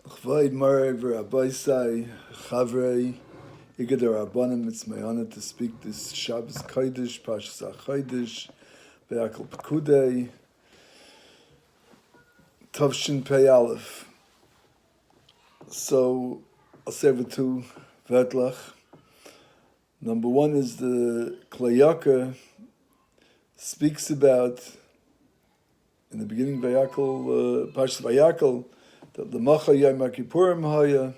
Chvaid Mare v'Rabbaisai Chavrei IGUD Rabbanim. It's my honor to speak this Shabbos Kodesh, Parshas Kodesh, Vayakhel Pekudei, Tavshin Pei Aleph. So I'll say with two Vetlach. Number one is the Klayaka speaks about in the beginning Vayakhel, Parshas Vayakhel, that the Macha Yom Kippurim Haya,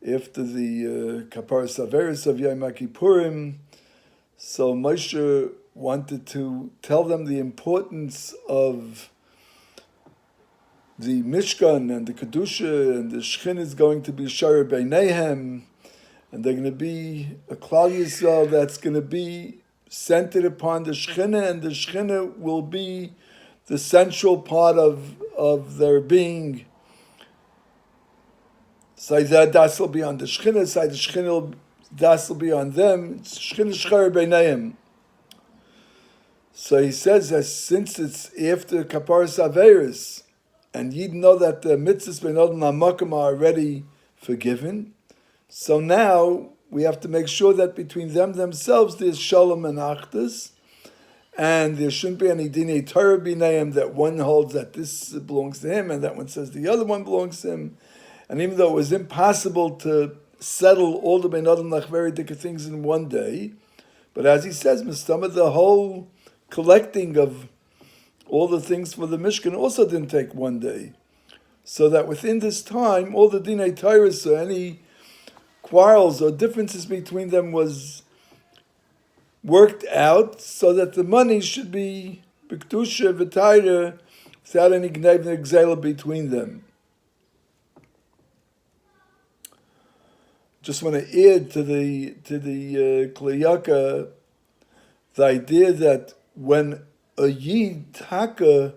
after the Kaparas Averis of Yom Kippurim. So Moshe wanted to tell them the importance of the Mishkan and the Kedusha, and the Shechin is going to be Shara Beinehem, and they're going to be a Klal Yisrael that's going to be centered upon the Shechina, and the Shechina will be the central part of their being. So that das will be on the Shechina, so the Shechina das will be on them. It's Shechina Shechar Beineim. So he says that since it's after Kaparas Averis, and you know that the mitzvahs ben Odom Hamakom are already forgiven, so now we have to make sure that between themselves there's Shalom and Achdus, and there shouldn't be any Dinei Torah B'neim that one holds that this belongs to him, and that one says the other one belongs to him. And even though it was impossible to settle all the Ben Odom Lachveri things in one day, but as he says, Mistama, the whole collecting of all the things for the Mishkan also didn't take one day. So that within this time, all the Dinei Torah, so any quarrels or differences between them was worked out, so that the money should be B'Kedusha V'Torah without any Gnev and Exela between them. Just want to add to the Kliyaka the idea that when a Yid Taka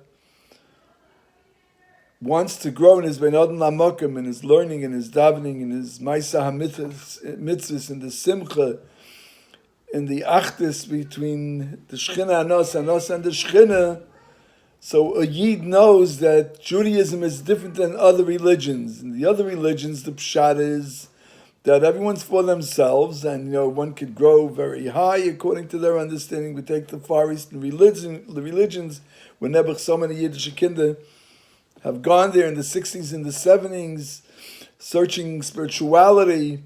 wants to grow in his Ben Odom Hamakom, in his learning, in his davening, in his Maisa HaMitzvahs, in the Simcha, in the Achdus between the Shechina and us and the Shechina, so a Yid knows that Judaism is different than other religions. In the other religions, the Pshat is that everyone's for themselves, and one could grow very high according to their understanding. We take the Far Eastern the religions, where Nebuch, so many Yiddish kinder have gone there in the 60s and the 70s, searching spirituality,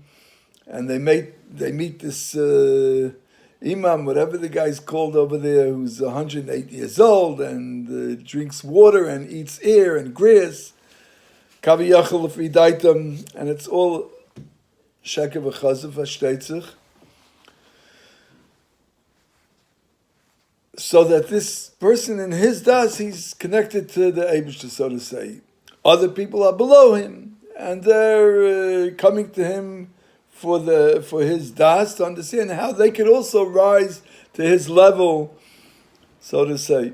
and they meet this imam, whatever the guy's called over there, who's 108 years old and drinks water and eats air and grass, Vayakhel Fridaitam, and it's all Sheker v'chazav v'shteitzich, so that this person in his das, he's connected to the Eibishter, so to say. Other people are below him, and they're coming to him for his das to understand how they could also rise to his level, so to say.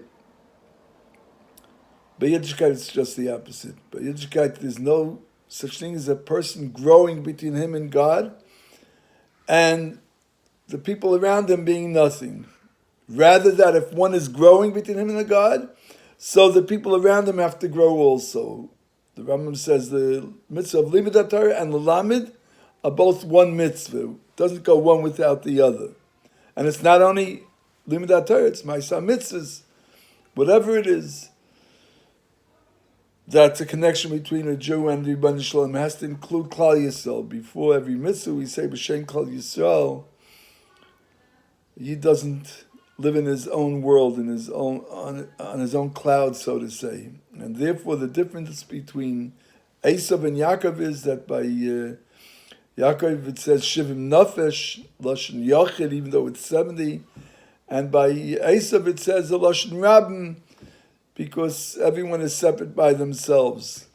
By Yiddishkeit, it's just the opposite. By Yiddishkeit, there's no such thing as a person growing between him and God, and the people around him being nothing. Rather that if one is growing between him and the God, so the people around him have to grow also. The Rambam says the mitzvah of Limud Torah and Lalamid are both one mitzvah. It doesn't go one without the other. And it's not only Limud Torah, it's Ma'aseh mitzvahs, whatever it is. That's a connection between a Jew and the Rebbeinu Shalom. It has to include Klal Yisrael. Before every mitzvah, we say B'Shem Klal Yisrael. He doesn't live in his own world, in his own on his own cloud, so to say. And therefore, the difference between Esav and Yaakov is that by Yaakov it says Shivim Nafesh Lashon Yachid, even though it's 70, and by Esav it says the Lashon Rabbim, because everyone is separate by themselves.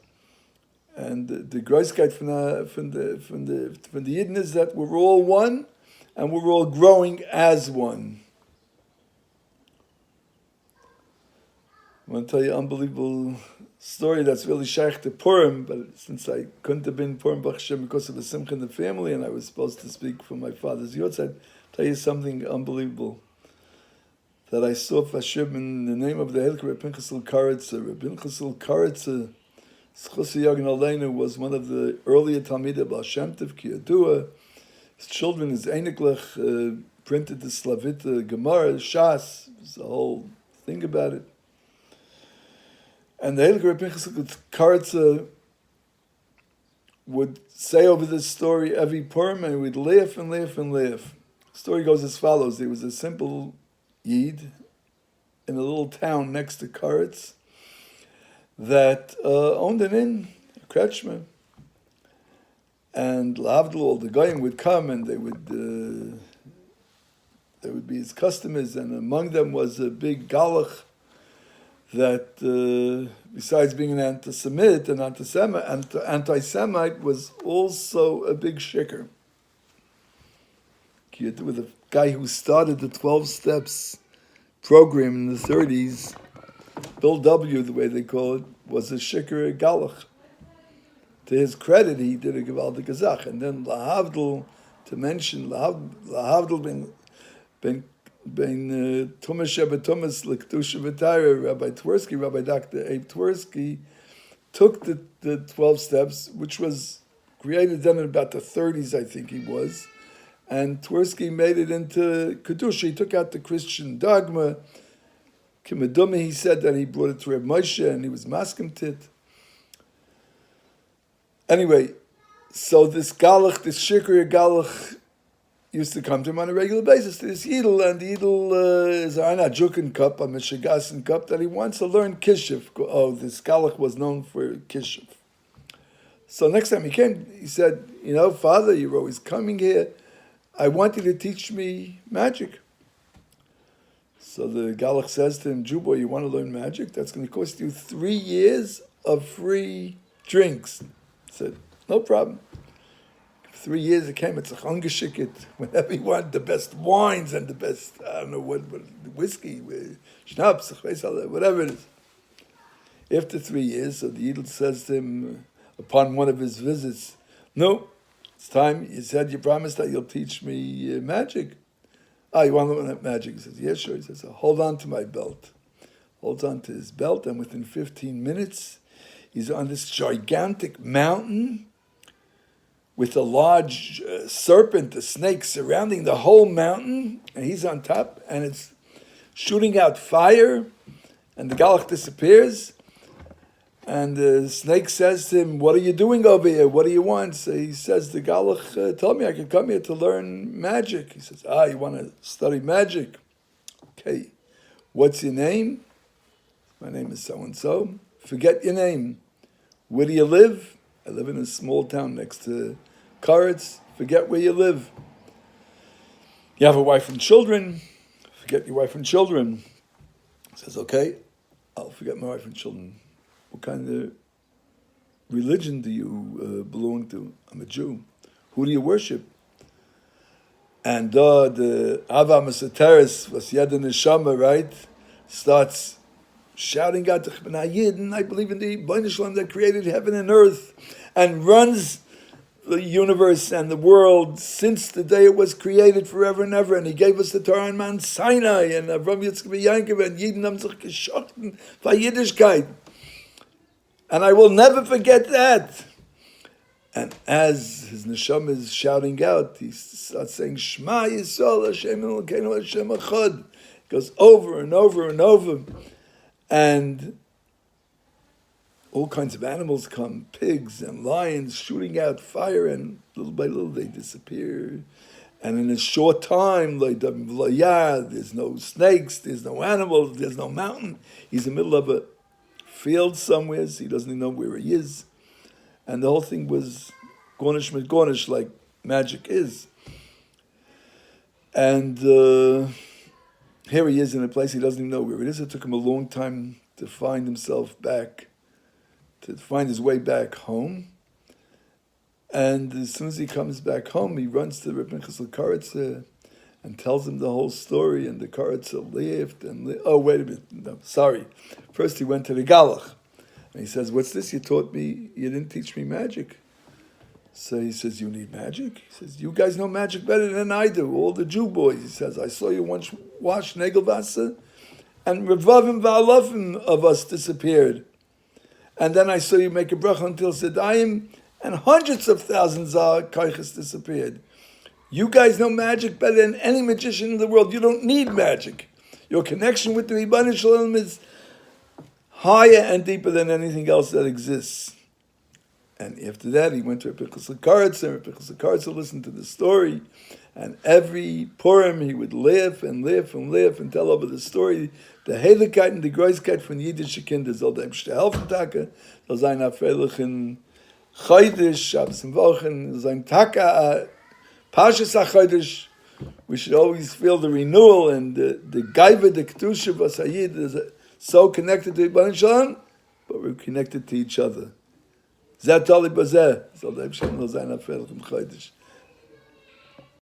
And the Groiskeit from the Yidden is that we're all one, and we're all growing as one. I want to tell you an unbelievable story that's really shaykh to Purim, but since I couldn't have been Purim Baruch Hashem because of the Simcha in the family, and I was supposed to speak for my father's Yotz, I'd tell you something unbelievable that I saw Fashim in the name of the Helker Reb Pinchas Karitza. Reb Pinchas Karitza Schusi Yogan Aleinu was one of the earlier Talmidei Baal Shem Tov Kiyadua. His children, his Einiglech, printed the Slavita Gemara, Shas. There's a whole thing about it. And the Heilige Rebbe Pinchas Karitza would say over this story every Purim, and we'd laugh and laugh and laugh. The story goes as follows. There was a simple Yid in a little town next to Karitz that owned an inn, a kretschmer. And L'Avdil, all the goyim would come, and they would be his customers, and among them was a big galach that, besides being an anti-Semite, anti-Semite, was also a big shicker. With a guy who started the 12 Steps program in the 30s, Bill W., the way they call it, was a shikker, a galach. To his credit, he did a gewaldige Gazach. And then L'Havdil, to mention, L'Havdil ben Tumas Sheba Tumas L'Kedusha V'Tayra, Rabbi Twersky, Rabbi Dr. Abe Twersky, took the 12 Steps, which was created then in about the 30s, I think he was, and Twersky made it into Kedusha. He took out the Christian dogma. Kimedumi, he said that he brought it to Reb Moshe, and he was maskim. Anyway, so this galach, this shikri galach, used to come to him on a regular basis, to this Yidel, and the Yidel is an Ajukin cup, a Mishigasin cup, that he wants to learn Kishif. Oh, this galach was known for Kishif. So next time he came, he said, Father, you're always coming here. I want you to teach me magic. So the galach says to him, Jubal, you want to learn magic? That's going to cost you 3 years of free drinks. He said, no problem. 3 years it came, it's a changeshikit. Whenever you want the best wines and the best, I don't know what whiskey, schnapps, whatever it is. After 3 years, so the Yidel says to him, upon one of his visits, no, it's time. You said you promised that you'll teach me magic. You want to learn magic? He says, yes, sure. He says, hold on to my belt. Holds on to his belt, and within 15 minutes, he's on this gigantic mountain with a large serpent, a snake, surrounding the whole mountain, and he's on top, and it's shooting out fire, and the galach disappears, and the snake says to him, what are you doing over here? What do you want? So he says, the galach told me I could come here to learn magic. He says, you want to study magic? Okay, what's your name? My name is so-and-so. Forget your name. Where do you live? I live in a small town next to Karetz. Forget where you live. You have a wife and children. Forget your wife and children. He says, okay, I'll forget my wife and children. What kind of religion do you belong to? I'm a Jew. Who do you worship? And the Ava Masateris, was Yad Neshama, right, starts shouting out, I believe in the Bnei Shalom that created heaven and earth and runs the universe and the world since the day it was created forever and ever. And he gave us the Torah on Mount Sinai, and Avram Yitzchak Yankov, and Yidden haben sich geschochten by Yiddishkeit. And I will never forget that. And as his neshama is shouting out, he starts saying, Shema Yisrael Hashem Elokeinu Hashem Echad. It goes over and over and over. And all kinds of animals come, pigs and lions shooting out fire, and little by little they disappear. And in a short time, there's no snakes, there's no animals, there's no mountain. He's in the middle of a field somewhere, so he doesn't even know where he is. And the whole thing was Gornish mit Gornish, like magic is. And here he is in a place he doesn't even know where it is. It took him a long time to find himself back, to find his way back home. And as soon as he comes back home, he runs to Reb Pinchas Karitza and tells him the whole story, and the Karitza laughed and oh, wait a minute, no, sorry. First he went to the Galach, and he says, what's this? You taught me, you didn't teach me magic. So he says, you need magic? He says, you guys know magic better than I do, all the Jew boys. He says, I saw you once wash Negelwasser, and Revavim Va'alafim of us disappeared. and then I saw you make a bracha until Sedayim, and hundreds of thousands of koiches disappeared. You guys know magic better than any magician in the world. You don't need magic. Your connection with the Ribbon Shalom is higher and deeper than anything else that exists. And after that, he went to Pekudei and Pekudei listened to the story. And every Purim, he would laugh and laugh and laugh and tell over the story. The Heiligkeit and the Großkeit von jüdische Kinder soll dem helfen Tage, soll sein Afreilichen Chodesh, Shabbos and Wochen, sein Taka, Parshas HaChodesh. We should always feel the renewal and the Gaiva, the Kedusha, Vasayid is so connected to Ibn Shalom, but we're connected to each other. Zeh Tali Bazeh, soll dem Shalom sein Afreilichen Chodesh.